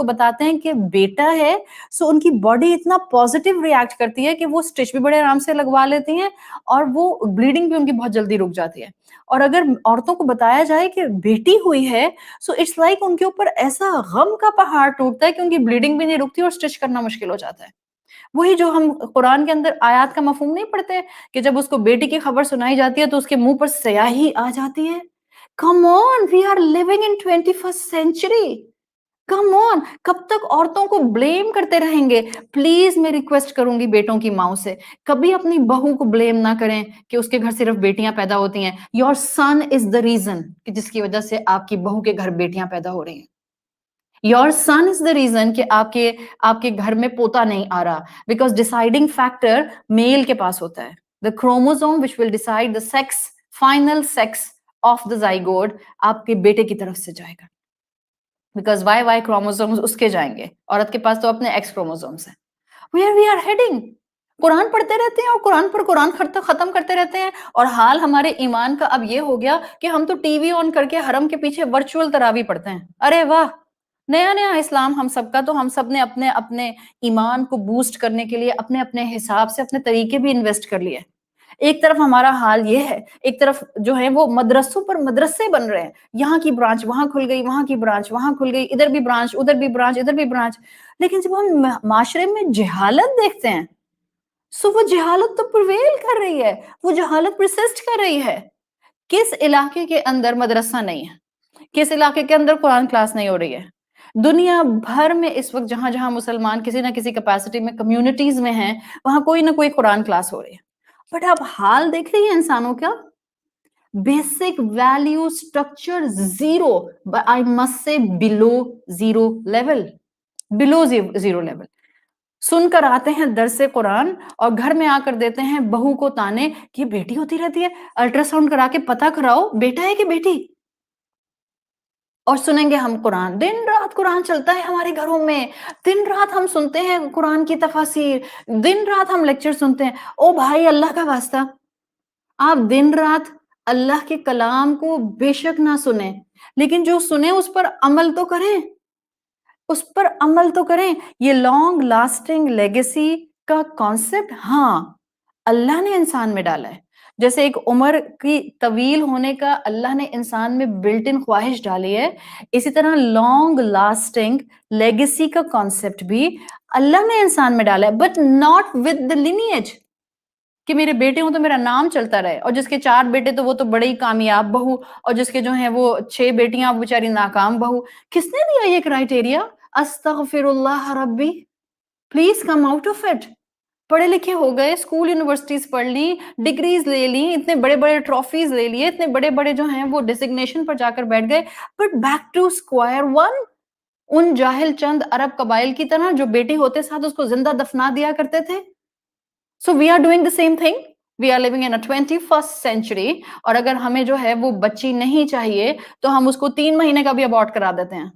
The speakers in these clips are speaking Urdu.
کو بتاتے ہیں کہ بیٹا ہے, سو ان کی باڈی اتنا پازیٹیو ریئیکٹ کرتی ہے کہ وہ اسٹچ بھی بڑے آرام سے لگوا لیتی ہیں اور وہ بلیڈنگ بھی ان کی بہت جلدی رک جاتی ہے. اور اگر عورتوں کو بتایا جائے کہ بیٹی ہوئی ہے, سو اٹس لائک ان کے اوپر ایسا غم کا پہاڑ ٹوٹتا ہے کہ ان کی بلیڈنگ بھی نہیں رکتی اور اسٹچ کرنا مشکل ہو جاتا ہے. وہی جو ہم قرآن کے اندر آیات کا مفہوم نہیں پڑھتے کہ جب اس کو بیٹی کی خبر سنائی جاتی ہے تو اس کے منہ پر سیاہی آ جاتی ہے. Come on, we are living in 21st century. Come on, کب تک عورتوں کو بلیم کرتے رہیں گے؟ پلیز میں ریکویسٹ کروں گی بیٹوں کی ماؤں سے, کبھی اپنی بہو کو بلیم نہ کریں کہ اس کے گھر صرف بیٹیاں پیدا ہوتی ہیں. Your son is the reason کہ جس کی وجہ سے آپ کی بہو کے گھر بیٹیاں پیدا ہو رہی ہیں. Your son is the reason کہ آپ کے گھر میں پوتا نہیں آ رہا, because deciding factor میل کے پاس ہوتا ہے. The chromosome which will decide the sex, final sex of the zygote آپ کے بیٹے کی طرف سے جائے گا, because Y chromosomes اس کے جائیں گے. عورت کے پاس تو اپنے X chromosomes ہیں. Where we are heading? قرآن پڑھتے رہتے ہیں اور قرآن پر قرآن ختم کرتے رہتے ہیں, اور حال ہمارے ایمان کا اب یہ ہو گیا کہ ہم تو ٹی وی آن کر کے حرم کے پیچھے ورچوئل تراویح پڑھتے ہیں. ارے واہ, نیا نیا اسلام ہم سب کا, تو ہم سب نے اپنے اپنے ایمان کو بوسٹ کرنے کے لیے اپنے اپنے حساب سے اپنے طریقے بھی انویسٹ کر لیے. ایک طرف ہمارا حال یہ ہے, ایک طرف جو ہے وہ مدرسوں پر مدرسے بن رہے ہیں, یہاں کی برانچ وہاں کھل گئی, وہاں کی برانچ وہاں کھل گئی, ادھر بھی برانچ ادھر بھی برانچ ادھر بھی برانچ. لیکن جب ہم معاشرے میں جہالت دیکھتے ہیں, سو وہ جہالت تو پرویل کر رہی ہے, وہ جہالت پرسسٹ کر رہی ہے. کس علاقے کے اندر مدرسہ نہیں ہے, کس علاقے کے اندر قرآن کلاس نہیں ہو رہی ہے؟ دنیا بھر میں اس وقت جہاں جہاں مسلمان کسی نہ کسی کیپیسٹی میں کمیونٹیز میں ہیں, وہاں کوئی نہ کوئی قرآن کلاس ہو رہی ہے. بٹ آپ حال دیکھ رہی ہیں انسانوں کا, basic value structure zero, I must say below zero level, below zero level. سن کر آتے ہیں درس قرآن اور گھر میں آ کر دیتے ہیں بہو کو تانے کہ بیٹی ہوتی رہتی ہے, الٹرا ساؤنڈ کرا کے پتہ کراؤ بیٹا ہے کہ بیٹی. اور سنیں گے ہم قرآن, دن رات قرآن چلتا ہے ہمارے گھروں میں, دن رات ہم سنتے ہیں قرآن کی تفاسیر, دن رات ہم لیکچر سنتے ہیں. او بھائی, اللہ کا واسطہ, آپ دن رات اللہ کے کلام کو بے شک نہ سنیں, لیکن جو سنیں اس پر عمل تو کریں, اس پر عمل تو کریں. یہ لانگ لاسٹنگ لیگیسی کا کانسیپٹ ہاں اللہ نے انسان میں ڈالا ہے, جیسے ایک عمر کی طویل ہونے کا اللہ نے انسان میں بلٹ ان خواہش ڈالی ہے, اسی طرح لانگ لاسٹنگ لیگیسی کا کانسیپٹ بھی اللہ نے انسان میں ڈالا ہے, but not with the lineage کہ میرے بیٹے ہوں تو میرا نام چلتا رہے, اور جس کے 4 بیٹے تو وہ تو بڑی کامیاب بہو, اور جس کے جو ہیں وہ 6 بیٹیاں وہ بیچاری ناکام بہو. کس نے دیا یہ کرائیٹیریا؟ استغفر اللہ ربی, please come out of it. پڑھے لکھے ہو گئے, اسکول یونیورسٹیز پڑھ لی, ڈگریز لے لی, اتنے بڑے بڑے ٹرافیز لے لیے, اتنے بڑے بڑے جو ہیں وہ ڈیزگنیشن پر جا کر بیٹھ گئے, but back to square one, ان جاہل چند عرب قبائل کی طرح جو بیٹی ہوتے ساتھ اس کو زندہ دفنا دیا کرتے تھے. So we are doing the same thing. We are living in a 21st century. اور اگر ہمیں جو ہے وہ بچی نہیں چاہیے تو ہم اس کو 3 مہینے کا بھی ابورٹ کرا دیتے ہیں.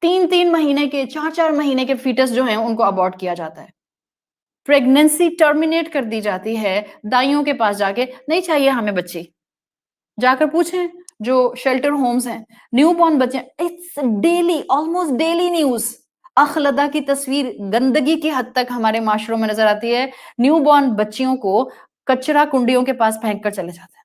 3 مہینے کے, 4 مہینے کے فیٹس جو ہیں ان کو ابورٹ کیا جاتا ہے. پریگننسی ٹرمینیٹ کر دی جاتی ہے دائیوں کے پاس جا کے, نہیں چاہیے ہمیں بچی. جا کر پوچھیں جو شیلٹر ہومز ہیں, نیو بورن بچے, it's daily, almost daily news. اخلدہ کی تصویر گندگی کی حد تک ہمارے معاشروں میں نظر آتی ہے, نیو بورن بچیوں کو کچرا کنڈیوں کے پاس پھینک کر چلے جاتے ہیں.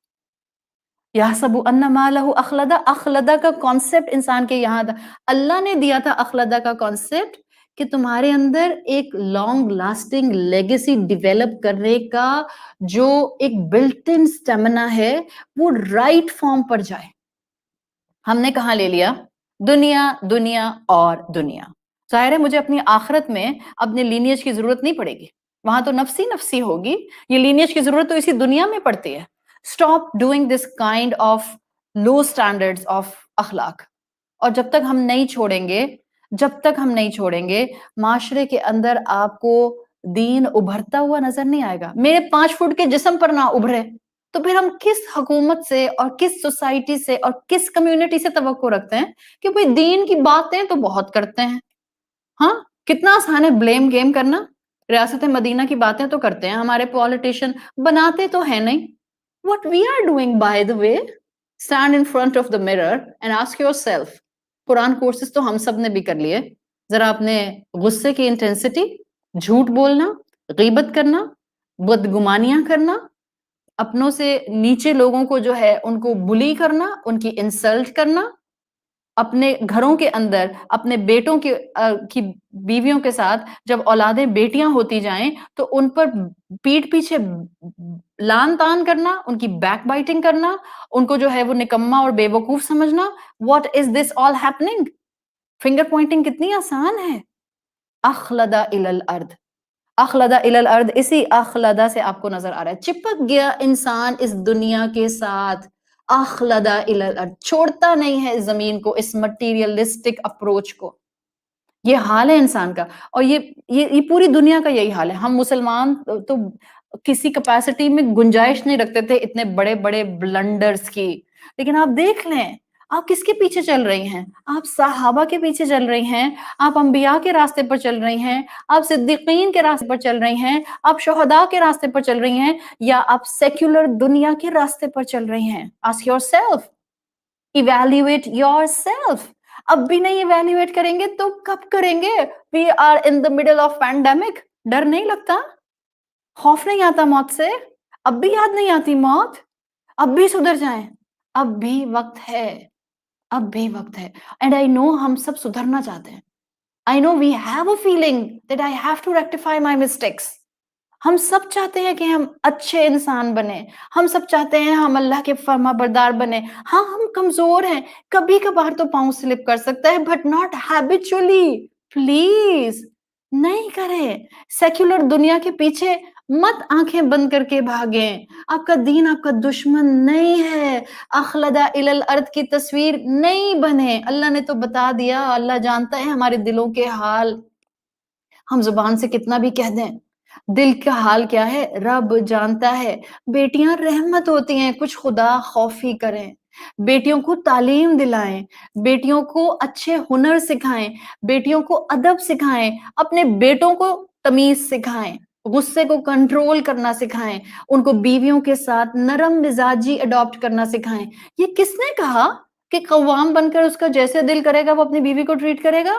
یحسب ان مالہ اخلدہ, اخلدہ کا کانسیپٹ انسان کے یہاں تھا, اللہ نے دیا تھا اخلدہ کا کانسیپٹ کہ تمہارے اندر ایک لانگ لاسٹنگ لیگیسی ڈیولپ کرنے کا جو ایک بلٹ ان سٹیمنا ہے وہ رائٹ فارم پر جائے. ہم نے کہاں لے لیا؟ دنیا دنیا اور دنیا. ظاہر ہے مجھے اپنی آخرت میں اپنے لینیج کی ضرورت نہیں پڑے گی, وہاں تو نفسی نفسی ہوگی. یہ لینیج کی ضرورت تو اسی دنیا میں پڑتی ہے. Stop doing this kind of low standards of اخلاق. اور جب تک ہم نہیں چھوڑیں گے معاشرے کے اندر آپ کو دین ابھرتا ہوا نظر نہیں آئے گا. میرے 5 فٹ کے جسم پر نہ ابھرے تو پھر ہم کس حکومت سے اور کس سوسائٹی سے اور کس کمیونٹی سے توقع رکھتے ہیں کہ بھئی دین کی باتیں تو بہت کرتے ہیں. ہاں کتنا آسان ہے بلیم گیم کرنا. ریاست مدینہ کی باتیں تو کرتے ہیں ہمارے پولیٹیشین, بناتے تو ہیں نہیں. What we are doing by the way, stand in front of the mirror and ask yourself. Quran courses تو ہم سب نے بھی کر لیے, ذرا اپنے غصے کی انٹینسٹی، جھوٹ بولنا، غیبت کرنا، بدگمانیاں کرنا، اپنوں سے نیچے لوگوں کو جو ہے ان کو بلی کرنا، ان کی انسلٹ کرنا، اپنے گھروں کے اندر اپنے بیٹوں کی بیویوں کے ساتھ جب اولادیں بیٹیاں ہوتی جائیں تو ان پر پیٹ پیچھے لان تان کرنا، ان کی بیک بائٹنگ کرنا، ان کو جو ہے وہ نکما اور بے وقوف سمجھنا. What is this all happening? Finger pointing کتنی آسان ہے. اخلدا الی الارض، اخلدا الی الارض، اسی اخلدا سے آپ کو نظر آ رہا ہے چپک گیا انسان اس دنیا کے ساتھ. اخلدا الی الارض، چھوڑتا نہیں ہے اس زمین کو، اس مٹیریلسٹک اپروچ کو. یہ حال ہے انسان کا. اور یہ پوری دنیا کا یہی حال ہے. ہم مسلمان تو کسی کیپیسٹی میں گنجائش نہیں رکھتے تھے اتنے بڑے بڑے بلنڈرز کی، لیکن آپ دیکھ لیں آپ کس کے پیچھے چل رہی ہیں؟ آپ صحابہ کے پیچھے چل رہی ہیں، آپ انبیاء کے راستے پر چل رہی ہیں، آپ صدیقین کے راستے پر چل رہی ہیں، آپ شہداء کے راستے پر چل رہی ہیں، یا آپ سیکولر دنیا کے راستے پر چل رہی ہیں؟ Ask your self, evaluate your self. اب بھی نہیں ایویلیویٹ کریں گے تو کب کریں گے؟ We are in the middle of pandemic. ڈر نہیں لگتا؟ خوف نہیں آتا موت سے؟ اب بھی یاد نہیں آتی موت؟ اب بھی سدھر جائیں. اب بھی وقت ہے، اب بھی وقت ہے. اینڈ آئی نو ہم سب سدھرنا چاہتے ہیں. I know we have a feeling that I have to rectify my mistakes. ہم سب چاہتے ہیں کہ ہم اچھے انسان بنے، ہم سب چاہتے ہیں ہم اللہ کے فرما بردار بنے. ہاں ہم کمزور ہیں، کبھی کبھار تو پاؤں سلپ کر سکتا ہے، بٹ ناٹ ہیبیچولی. پلیز نہیں کریں. سیکولر دنیا کے پیچھے مت آنکھیں بند کر کے بھاگیں. آپ کا دین آپ کا دشمن نہیں ہے. اخلدا الی الارض کی تصویر نہیں بنے. اللہ نے تو بتا دیا، اللہ جانتا ہے ہمارے دلوں کے حال. ہم زبان سے کتنا بھی کہہ دیں، دل کا حال کیا ہے رب جانتا ہے. بیٹیاں رحمت ہوتی ہیں، کچھ خدا خوفی کریں. بیٹیوں کو تعلیم دلائیں، بیٹیوں کو اچھے ہنر سکھائیں، بیٹیوں کو ادب سکھائیں، اپنے بیٹوں کو تمیز سکھائیں، غصے کو کنٹرول کرنا سکھائیں، ان کو بیویوں کے ساتھ نرم مزاجی اڈاپٹ کرنا سکھائیں. یہ کس نے کہا کہ قوام بن کر اس کا جیسے دل کرے گا وہ اپنی بیوی کو ٹریٹ کرے گا؟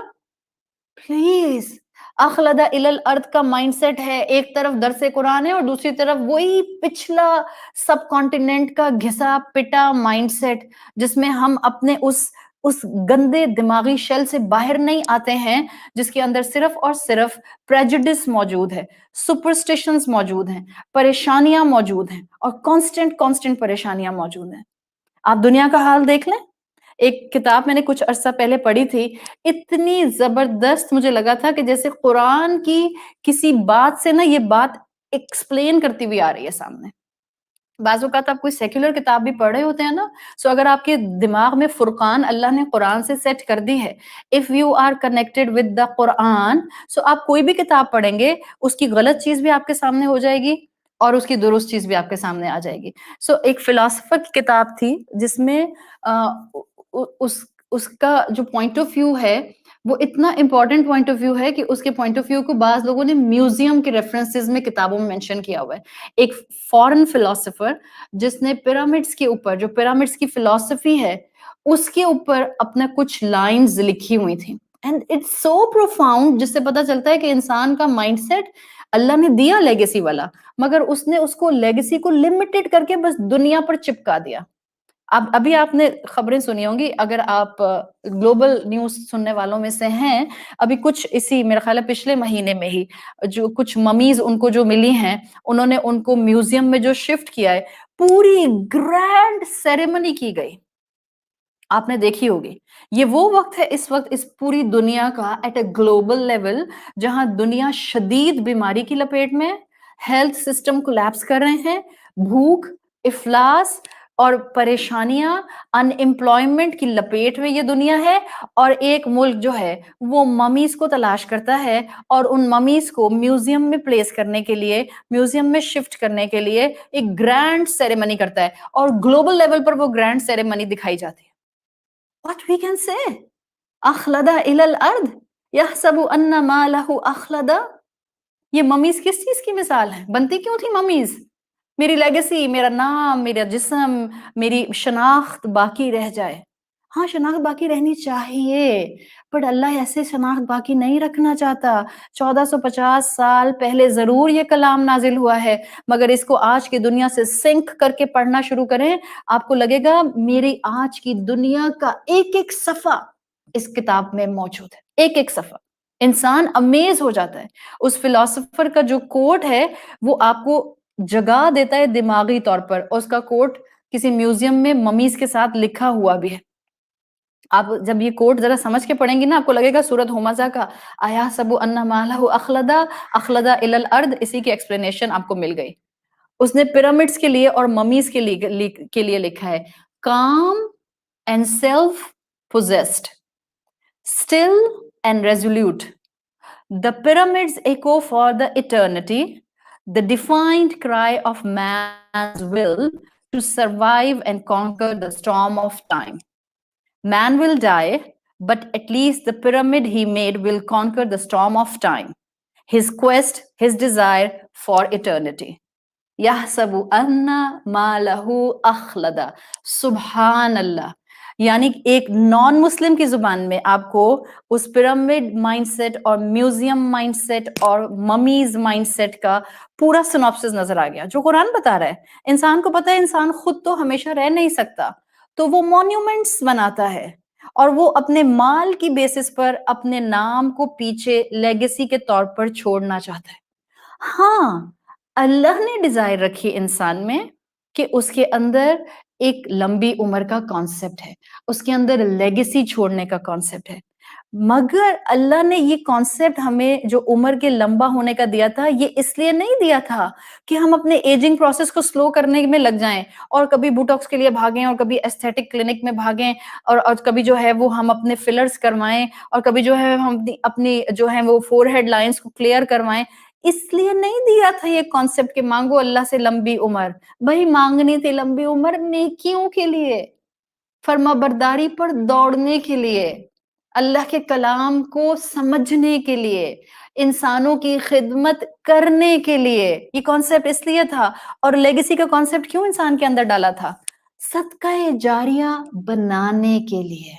پلیز. اخلدا الی الارض کا مائنڈ سیٹ ہے، ایک طرف درس قرآن ہے اور دوسری طرف وہی پچھلا سب کانٹیننٹ کا گھسا پٹا مائنڈ سیٹ، جس میں ہم اپنے اس گندے دماغی شیل سے باہر نہیں آتے ہیں، جس کے اندر صرف اور صرف پریجوڈس موجود ہے، سپرسٹیشنز موجود ہیں، پریشانیاں موجود ہیں، اور کانسٹنٹ پریشانیاں موجود ہیں. آپ دنیا کا حال دیکھ لیں. ایک کتاب میں نے کچھ عرصہ پہلے پڑھی تھی، اتنی زبردست مجھے لگا تھا کہ جیسے قرآن کی کسی بات سے نا یہ بات ایکسپلین کرتی ہوئی آ رہی ہے سامنے. بعض اوقات آپ کوئی سیکولر کتاب بھی پڑھ رہے ہوتے ہیں نا، سو اگر آپ کے دماغ میں فرقان اللہ نے قرآن سے سیٹ کر دی ہے، if you are connected with the Quran, so آپ کوئی بھی کتاب پڑھیں گے اس کی غلط چیز بھی آپ کے سامنے ہو جائے گی اور اس کی درست چیز بھی آپ کے سامنے آ جائے گی. سو ایک فلاسفر کی کتاب تھی جس میں اس کا جو پوائنٹ آف ویو ہے وہ اتنا امپورٹنٹ پوائنٹ آف ویو ہے کہ اس کے پوائنٹ آف ویو کو بعض لوگوں نے میوزیم کے ریفرنسز میں کتابوں میں مینشن کیا ہوا ہے. ایک فورن فلاسفر جس نے پیرامڈس کے اوپر، جو پیرامڈس کی فلسفی ہے اس کے اوپر اپنا کچھ لائنز لکھی ہوئی تھیں، اینڈ اٹس سو پروفاؤنڈ، جس سے پتا چلتا ہے کہ انسان کا مائنڈ سیٹ اللہ نے دیا لیگیسی والا، مگر اس نے اس کو لیگیسی کو لمیٹڈ کر کے بس دنیا پر چپکا دیا. اب ابھی آپ نے خبریں سنی ہوں گی، اگر آپ گلوبل نیوز سننے والوں میں سے ہیں، ابھی کچھ اسی میرا خیال ہے پچھلے مہینے میں ہی جو کچھ ممیز ان کو جو ملی ہیں، انہوں نے ان کو میوزیم میں جو شفٹ کیا ہے، پوری گرینڈ سیریمنی کی گئی. آپ نے دیکھی ہوگی. یہ وہ وقت ہے اس وقت اس پوری دنیا کا ایٹ اے گلوبل لیول جہاں دنیا شدید بیماری کی لپیٹ میں، ہیلتھ سسٹم کولیپس کر رہے ہیں، بھوک، افلاس اور پریشانیاں، ان امپلائمنٹ کی لپیٹ میں یہ دنیا ہے. اور ایک ملک جو ہے وہ ممیز کو تلاش کرتا ہے اور ان ممیز کو میوزیم میں پلیس کرنے کے لیے، میوزیم میں شفٹ کرنے کے لیے ایک گرینڈ سیریمنی کرتا ہے، اور گلوبل لیول پر وہ گرینڈ سیریمنی دکھائی جاتی ہے. What we can say? اخلدا الی الارض یحسب ان مالہ اخلدا. یہ ممیز کس چیز کی مثال ہے؟ بنتی کیوں تھی ممیز؟ میری لیگیسی، میرا نام، میرا جسم، میری شناخت باقی رہ جائے. ہاں شناخت باقی رہنی چاہیے، بٹ اللہ ایسے شناخت باقی نہیں رکھنا چاہتا۔ 1450 سال پہلے ضرور یہ کلام نازل ہوا ہے، مگر اس کو آج کی دنیا سے سنک کر کے پڑھنا شروع کریں، آپ کو لگے گا میری آج کی دنیا کا ایک ایک صفحہ اس کتاب میں موجود ہے، ایک ایک صفحہ۔ انسان امیز ہو جاتا ہے۔ اس فلاسفر کا جو کوٹ ہے وہ آپ کو جگا دیتا ہے دماغی طور پر، اور اس کا کوٹ کسی میوزیم میں ممیز کے ساتھ لکھا ہوا بھی ہے۔ آپ جب یہ کوٹ ذرا سمجھ کے پڑھیں گی نا، آپ کو لگے گا سورۃ ہمزہ کا آیا سب ان مالہ اخلدا اخلدا الی الارض، اسی کی ایکسپلینیشن آپ کو مل گئی۔ اس نے پیرامڈس کے لیے اور ممیز کے لیے لکھا ہے calm and self possessed, still and resolute. The pyramids echo for the eternity, the defiant cry of man's will to survive and conquer the storm of time. Man will die, but at least the pyramid he made will conquer the storm of time. His quest, his desire for eternity. یحسب ان ما لہ اخلدا، سبحان اللہ۔ یعنی ایک نان مسلم کی زبان میں آپ کو اس پیرامڈ مائنڈ سیٹ اور میوزیم مائنڈ سیٹ اور ممیز مائنڈ سیٹ کا پورا سنopsis نظر آ گیا، جو قرآن بتا رہا ہے۔ انسان کو پتا ہے انسان خود تو ہمیشہ رہ نہیں سکتا، تو وہ مونیومنٹس بناتا ہے، اور وہ اپنے مال کی بیسس پر اپنے نام کو پیچھے لیگیسی کے طور پر چھوڑنا چاہتا ہے۔ ہاں، اللہ نے ڈیزائر رکھی انسان میں کہ اس کے اندر ایک لمبی عمر کا کانسیپٹ ہے، اس کے اندر لیگیسی چھوڑنے کا کانسیپٹ ہے، مگر اللہ نے یہ کانسیپٹ ہمیں جو عمر کے لمبا ہونے کا دیا تھا، یہ اس لیے نہیں دیا تھا کہ ہم اپنے ایجنگ پروسیس کو سلو کرنے میں لگ جائیں اور کبھی بوٹاکس کے لیے بھاگیں اور کبھی ایستھیٹک کلینک میں بھاگیں اور کبھی جو ہے وہ ہم اپنے فلرز کروائیں اور کبھی جو ہے ہم اپنی جو ہے وہ فور ہیڈ لائنز کو کلیئر کروائیں۔ اس لیے نہیں دیا تھا یہ کانسیپٹ کہ مانگو اللہ سے لمبی عمر، بھائی مانگنی تھی لمبی عمر نیکیوں کے لیے، فرما برداری پر دوڑنے کے لیے، اللہ کے کلام کو سمجھنے کے لیے، انسانوں کی خدمت کرنے کے لیے۔ یہ کانسیپٹ اس لیے تھا۔ اور لیگیسی کا کانسیپٹ کیوں انسان کے اندر ڈالا تھا؟ صدقہ جاریہ بنانے کے لیے،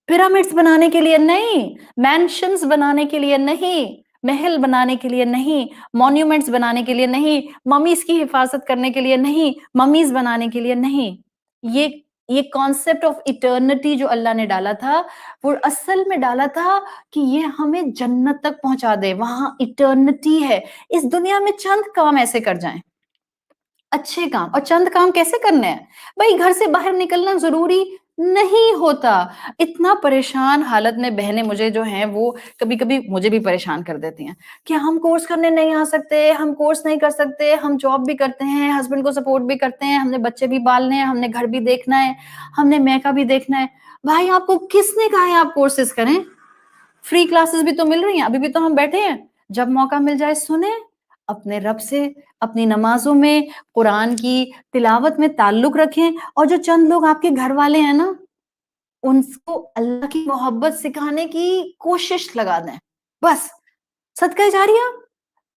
پیرامڈس بنانے کے لیے نہیں، مینشنز بنانے کے لیے نہیں، محل بنانے کے لیے نہیں، مونیومنٹس بنانے کے لیے نہیں، ممیز کی حفاظت کرنے کے لیے نہیں، ممیز بنانے کے لیے نہیں۔ یہ کانسیپٹ آف ایٹرنٹی جو اللہ نے ڈالا تھا، وہ اصل میں ڈالا تھا کہ یہ ہمیں جنت تک پہنچا دے، وہاں ایٹرنٹی ہے۔ اس دنیا میں چند کام ایسے کر جائیں، اچھے کام، اور چند کام کیسے کرنے ہیں؟ بھائی گھر سے باہر نکلنا ضروری نہیں ہوتا۔ اتنا پریشان حالت میں بہنیں مجھے جو ہیں وہ کبھی کبھی مجھے بھی پریشان کر دیتی ہیں کہ ہم کورس کرنے نہیں آ سکتے، ہم کورس نہیں کر سکتے، ہم جاب بھی کرتے ہیں، ہسبینڈ کو سپورٹ بھی کرتے ہیں، ہم نے بچے بھی پالنے ہیں، ہم نے گھر بھی دیکھنا ہے، ہم نے میکا بھی دیکھنا ہے۔ بھائی آپ کو کس نے کہا ہے آپ کورسز کریں؟ فری کلاسز بھی تو مل رہی ہیں، ابھی بھی تو ہم بیٹھے ہیں، جب موقع مل جائے سنیں، اپنے رب سے اپنی نمازوں میں قرآن کی تلاوت میں تعلق رکھیں، اور جو چند لوگ آپ کے گھر والے ہیں نا، ان کو اللہ کی محبت سکھانے کی کوشش لگا دیں، بس۔ صدقہ جاریہ،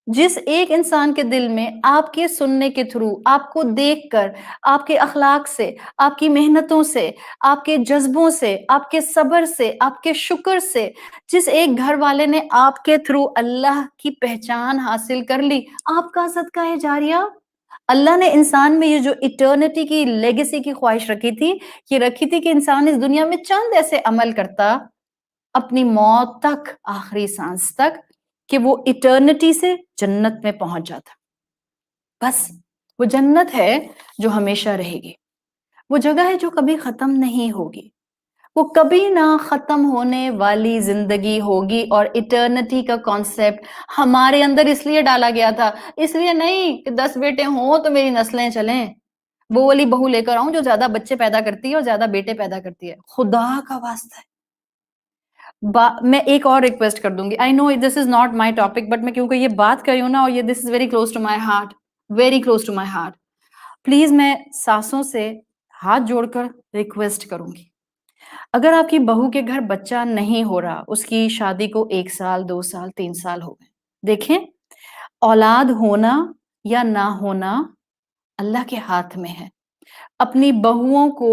جس ایک انسان کے دل میں آپ کے سننے کے تھرو، آپ کو دیکھ کر، آپ کے اخلاق سے، آپ کی محنتوں سے، آپ کے جذبوں سے، آپ کے صبر سے، آپ کے شکر سے، جس ایک گھر والے نے آپ کے تھرو اللہ کی پہچان حاصل کر لی، آپ کا صدقہ ہے جاریہ۔ اللہ نے انسان میں یہ جو ایٹرنٹی کی لیگیسی کی خواہش رکھی تھی، یہ رکھی تھی کہ انسان اس دنیا میں چند ایسے عمل کرتا اپنی موت تک، آخری سانس تک، کہ وہ ایٹرنٹی سے جنت میں پہنچ جاتا۔ بس وہ جنت ہے جو ہمیشہ رہے گی، وہ جگہ ہے جو کبھی ختم نہیں ہوگی، وہ کبھی نہ ختم ہونے والی زندگی ہوگی۔ اور ایٹرنٹی کا کانسیپٹ ہمارے اندر اس لیے ڈالا گیا تھا، اس لیے نہیں کہ 10 بیٹے ہوں تو میری نسلیں چلیں، وہ والی بہو لے کر آؤں جو زیادہ بچے پیدا کرتی ہے اور زیادہ بیٹے پیدا کرتی ہے۔ خدا کا واسطہ ہے، میں ایک اور ریکویسٹ کر دوں گی، I know this is not my topic, but میں کیونکہ یہ بات کری ہوں نا، اور یہ this is very close to my heart, very close to my heart, please میں ساسوں سے ہاتھ جوڑ کر ریکویسٹ کروں گی، اگر آپ کی بہو کے گھر بچہ نہیں ہو رہا، اس کی شادی کو 1 سال 2 سال 3 سال ہو گئے، دیکھیں اولاد ہونا یا نہ ہونا اللہ کے ہاتھ میں ہے۔ اپنی بہوؤں کو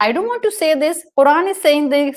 I don't want to say this. Quran is saying this.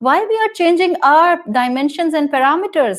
Why we are changing our dimensions and parameters?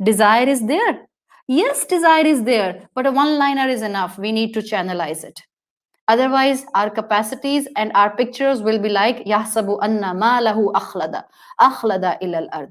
Desire is there. Yes, desire is there, but a one-liner is enough. We need to channelize it. Otherwise, our capacities and our pictures will be like yahsabu anna malahu akhlada ilal ard.